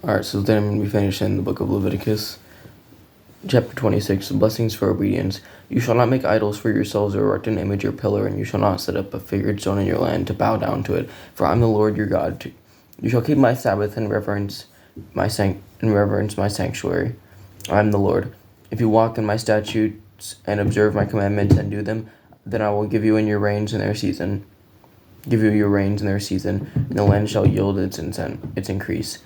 Alright, so then we finish in the book of Leviticus. Chapter 26, Blessings for Obedience. You shall not make idols for yourselves or erect an image or pillar, and you shall not set up a figured stone in your land to bow down to it, for I am the Lord your God. You shall keep my Sabbath and reverence my sanctuary. I am the Lord. If you walk in my statutes and observe my commandments and do them, then I will give you your rains in their season, and the land shall yield its increase.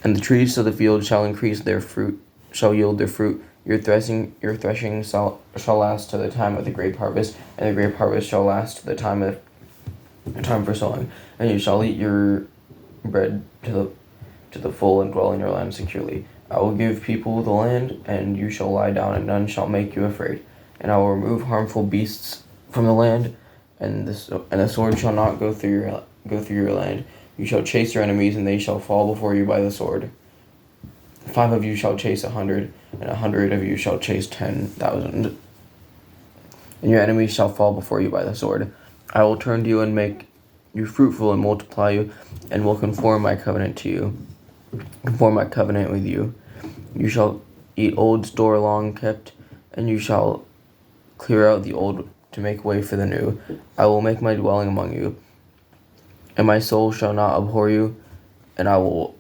And the trees of the field shall yield their fruit. Your threshing shall last to the time of the grape harvest, and the grape harvest shall last to the time for sowing. And you shall eat your bread to the full and dwell in your land securely. I will give people the land, and you shall lie down, and none shall make you afraid. And I will remove harmful beasts from the land, and the sword shall not go through your land. You shall chase your enemies, and they shall fall before you by the sword. 5 of you shall chase 100, and 100 of you shall chase 10,000. And your enemies shall fall before you by the sword. I will turn to you and make you fruitful and multiply you, and will conform my covenant with you. You shall eat old store long kept, and you shall clear out the old to make way for the new. I will make my dwelling among you, and my soul shall not abhor you, and I will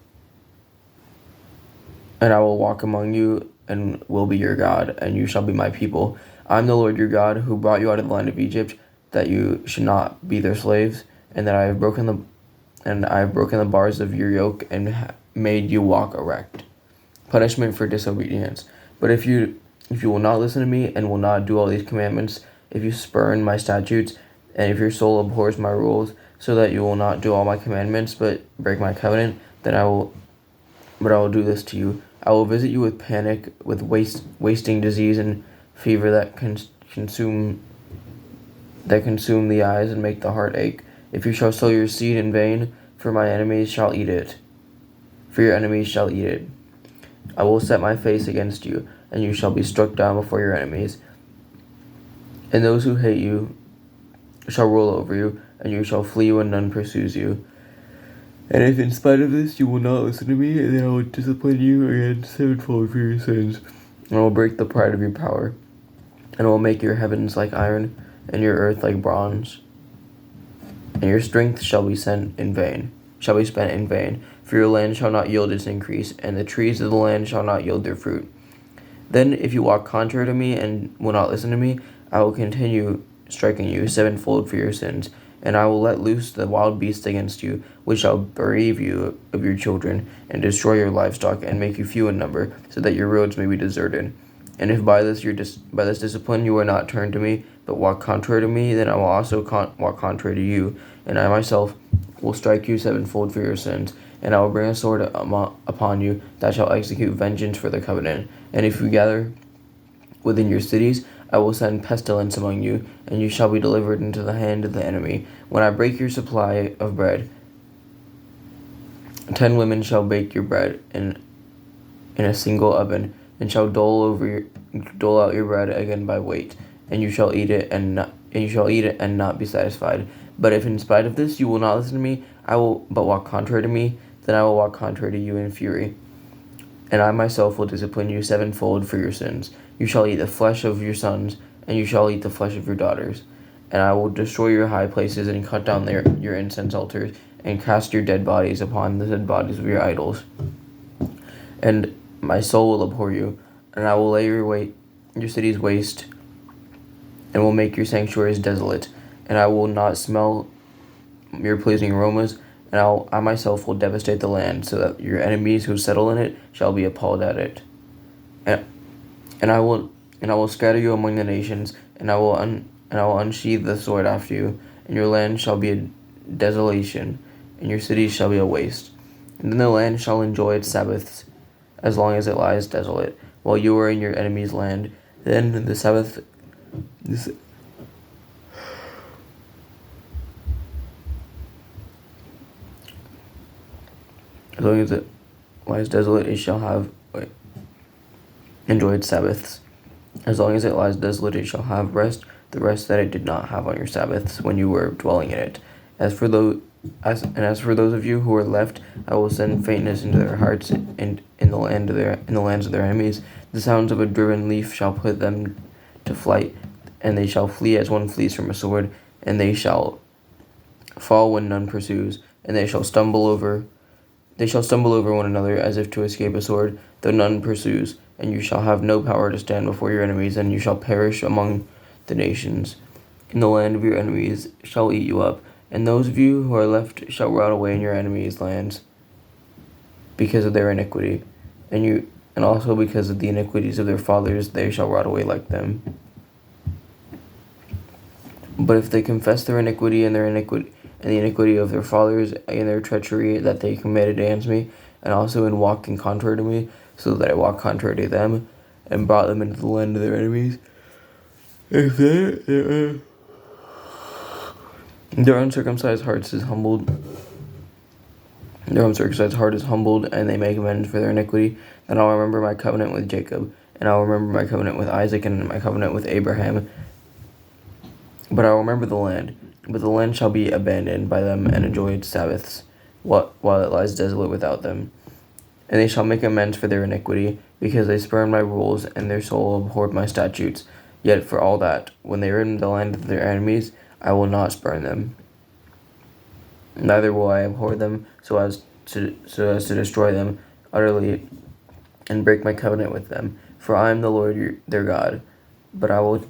walk among you, and will be your God, and you shall be my people. I am the Lord your God, who brought you out of the land of Egypt, that you should not be their slaves, and that I have broken the bars of your yoke, and made you walk erect. Punishment for disobedience. But if you will not listen to me, and will not do all these commandments, if you spurn my statutes, and if your soul abhors my rules, so that you will not do all my commandments, but break my covenant, then I will do this to you. I will visit you with panic, with wasting disease and fever that consume the eyes and make the heart ache. If you shall sow your seed in vain, for your enemies shall eat it. I will set my face against you, and you shall be struck down before your enemies. And those who hate you shall rule over you, and you shall flee when none pursues you. And if in spite of this you will not listen to me, then I will discipline you again sevenfold for your sins, and I will break the pride of your power, and I will make your heavens like iron, and your earth like bronze. And your strength shall be spent in vain, for your land shall not yield its increase, and the trees of the land shall not yield their fruit. Then if you walk contrary to me and will not listen to me, I will continue striking you sevenfold for your sins, and I will let loose the wild beasts against you, which shall bereave you of your children, and destroy your livestock, and make you few in number, so that your roads may be deserted. And if by this discipline you are not turned to me, but walk contrary to me, then I will also walk contrary to you, and I myself will strike you sevenfold for your sins, and I will bring a sword upon you that shall execute vengeance for the covenant. And if you gather within your cities, I will send pestilence among you, and you shall be delivered into the hand of the enemy. When I break your supply of bread, 10 women shall bake your bread in a single oven, and shall dole out your bread again by weight, and you shall eat it and not be satisfied. But if in spite of this you will not listen to me, but walk contrary to me, then I will walk contrary to you in fury, and I myself will discipline you sevenfold for your sins. You shall eat the flesh of your sons, and you shall eat the flesh of your daughters. And I will destroy your high places, and cut down your incense altars, and cast your dead bodies upon the dead bodies of your idols. And my soul will abhor you, and I will lay your cities waste, and will make your sanctuaries desolate. And I will not smell your pleasing aromas, and I myself will devastate the land, so that your enemies who settle in it shall be appalled at it. And I will scatter you among the nations, and I will unsheathe the sword after you, and your land shall be a desolation, and your cities shall be a waste. And then the land shall enjoy its Sabbaths, as long as it lies desolate, while you are in your enemy's land. Then the Sabbath, as long as it lies desolate, it shall enjoy its Sabbaths. As long as it lies desolate, it shall have rest, the rest that it did not have on your Sabbaths when you were dwelling in it. As for As for those of you who are left, I will send faintness into their hearts, and in the lands of their enemies. The sounds of a driven leaf shall put them to flight, and they shall flee as one flees from a sword, and they shall fall when none pursues, and they shall stumble over one another as if to escape a sword, though none pursues. And you shall have no power to stand before your enemies, and you shall perish among the nations. In the land of your enemies shall eat you up, and those of you who are left shall rot away in your enemies' lands, because of their iniquity, and also because of the iniquities of their fathers they shall rot away like them. But if they confess their iniquity and the iniquity of their fathers, and their treachery that they committed against me, and also in walking contrary to me, so that I walked contrary to them, and brought them into the land of their enemies, if their uncircumcised heart is humbled, and they make amends for their iniquity, then I'll remember my covenant with Jacob, and I'll remember my covenant with Isaac, and my covenant with Abraham. But I'll remember the land, but the land shall be abandoned by them and enjoy its Sabbaths, while it lies desolate without them. And they shall make amends for their iniquity, because they spurned my rules, and their soul abhorred my statutes. Yet for all that, when they are in the land of their enemies, I will not spurn them. Neither will I abhor them so as to destroy them utterly and break my covenant with them. For I am the Lord their God. But I will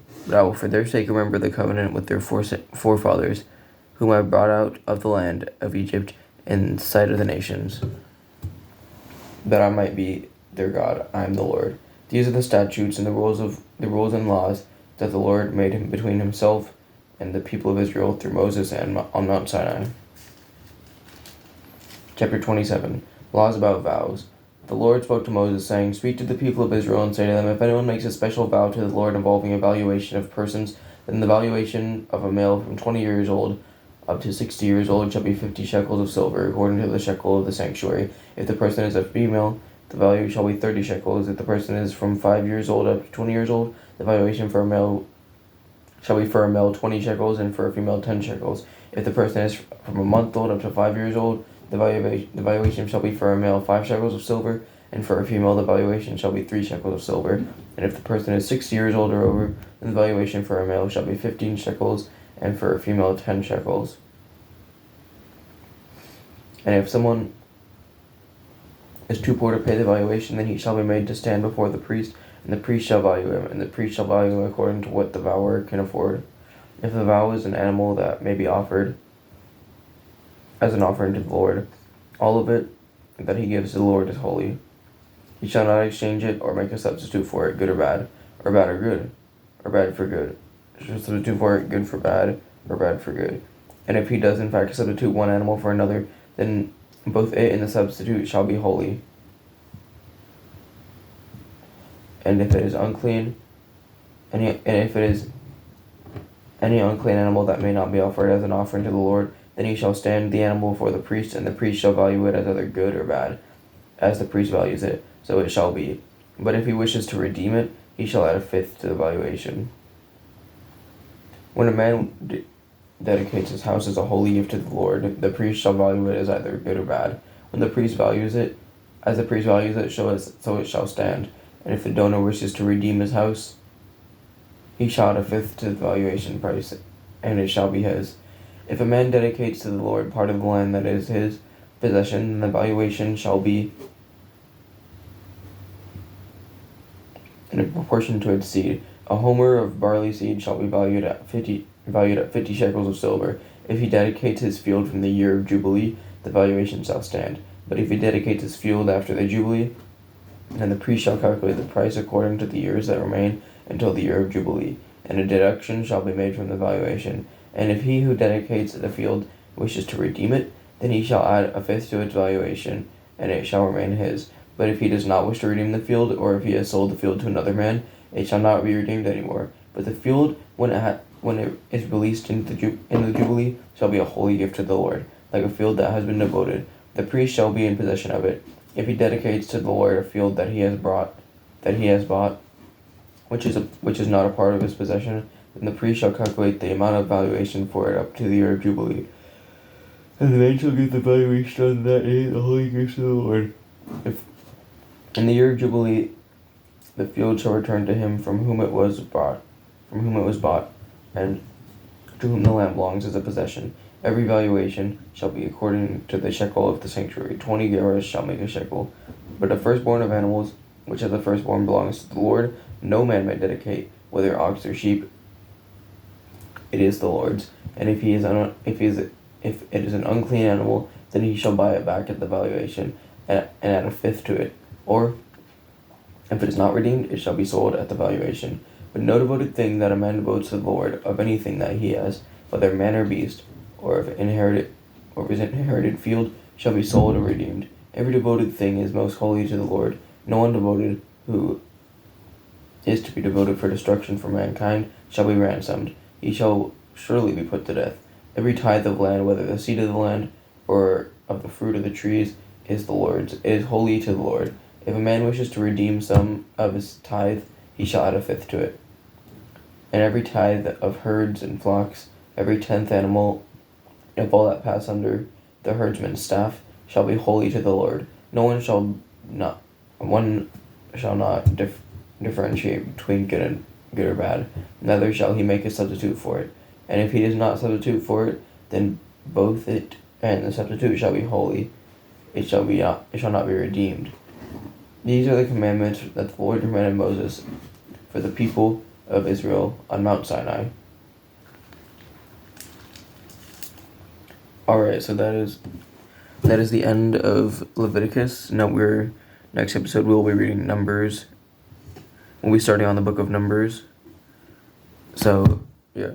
for their sake remember the covenant with their forefathers, whom I brought out of the land of Egypt in sight of the nations, that I might be their God. I am the Lord. These are the statutes and the rules and laws that the Lord made between himself and the people of Israel through Moses and on Mount Sinai. Chapter 27. Laws about vows. The Lord spoke to Moses, saying, "Speak to the people of Israel and say to them, if anyone makes a special vow to the Lord involving a valuation of persons, then the valuation of a male from 20 years old up to 60 years old shall be 50 shekels of silver, according to the shekel of the sanctuary. If the person is a female, the value shall be 30 shekels. If the person is from 5 years old up to 20 years old, the valuation for a male shall be for a male 20 shekels, and for a female 10 shekels. If the person is from a month old up to 5 years old, the valuation shall be for a male 5 shekels of silver, and for a female the valuation shall be 3 shekels of silver. And if the person is 60 years old or over, then the valuation for a male shall be 15 shekels, and for a female 10 shekels. And if someone is too poor to pay the valuation, then he shall be made to stand before the priest, and the priest shall value him, and the priest shall value him according to what the vower can afford. If the vow is an animal that may be offered as an offering to the Lord, all of it that he gives to the Lord is holy. He shall not exchange it or make a substitute for it, good or bad, or bad or good, or bad for good. He shall substitute for it good for bad, or bad for good. And if he does in fact substitute one animal for another, then both it and the substitute shall be holy. And if it is unclean, and if it is any unclean animal that may not be offered as an offering to the Lord, then he shall stand the animal before the priest, and the priest shall value it as either good or bad, as the priest values it, so it shall be. But if he wishes to redeem it, he shall add a fifth to the valuation. When a man dedicates his house as a holy gift to the Lord, the priest shall value it as either good or bad. When the priest values it, as the priest values it, so it shall stand. And if the donor wishes to redeem his house, he shall add a fifth to the valuation price, and it shall be his. If a man dedicates to the Lord part of the land that is his possession, then the valuation shall be in proportion to its seed. A homer of barley seed shall be valued at 50 shekels of silver. If he dedicates his field from the year of Jubilee, the valuation shall stand. But if he dedicates his field after the Jubilee, then the priest shall calculate the price according to the years that remain until the year of Jubilee, and a deduction shall be made from the valuation. And if he who dedicates the field wishes to redeem it, then he shall add a fifth to its valuation, and it shall remain his. But if he does not wish to redeem the field, or if he has sold the field to another man, it shall not be redeemed anymore. But the field, when it is released in the Jubilee, shall be a holy gift to the Lord, like a field that has been devoted. The priest shall be in possession of it. If he dedicates to the Lord a field that he has bought, which is not a part of his possession, then the priest shall calculate the amount of valuation for it up to the year of Jubilee. And the man shall give the valuation on that day, the holy gifts of the Lord. If in the year of Jubilee the field shall return to him from whom it was bought, and to whom the land belongs as a possession. Every valuation shall be according to the shekel of the sanctuary. 20 gerahs shall make a shekel. But the firstborn of animals, which as the firstborn belongs to the Lord, no man may dedicate, whether ox or sheep. It is the Lord's. And if it is an unclean animal, then he shall buy it back at the valuation, and add a fifth to it. Or if it is not redeemed, it shall be sold at the valuation. But no devoted thing that a man devotes to the Lord of anything that he has, whether man or beast, or of his inherited field, shall be sold or redeemed. Every devoted thing is most holy to the Lord. No one devoted who is to be devoted for destruction for mankind shall be ransomed. He shall surely be put to death. Every tithe of land, whether the seed of the land or of the fruit of the trees, is the Lord's. It is holy to the Lord. If a man wishes to redeem some of his tithe, he shall add a fifth to it. And every tithe of herds and flocks, every 10th animal of all that pass under the herdsman's staff, shall be holy to the Lord. One shall not differentiate between good or bad, neither shall he make a substitute for it. And if he does not substitute for it, then both it and the substitute shall be holy. It shall not be redeemed. These are the commandments that the Lord commanded Moses for the people of Israel on Mount Sinai. Alright, so that is the end of Leviticus. Next episode we'll be reading Numbers. We'll be starting on the book of Numbers. So, yeah.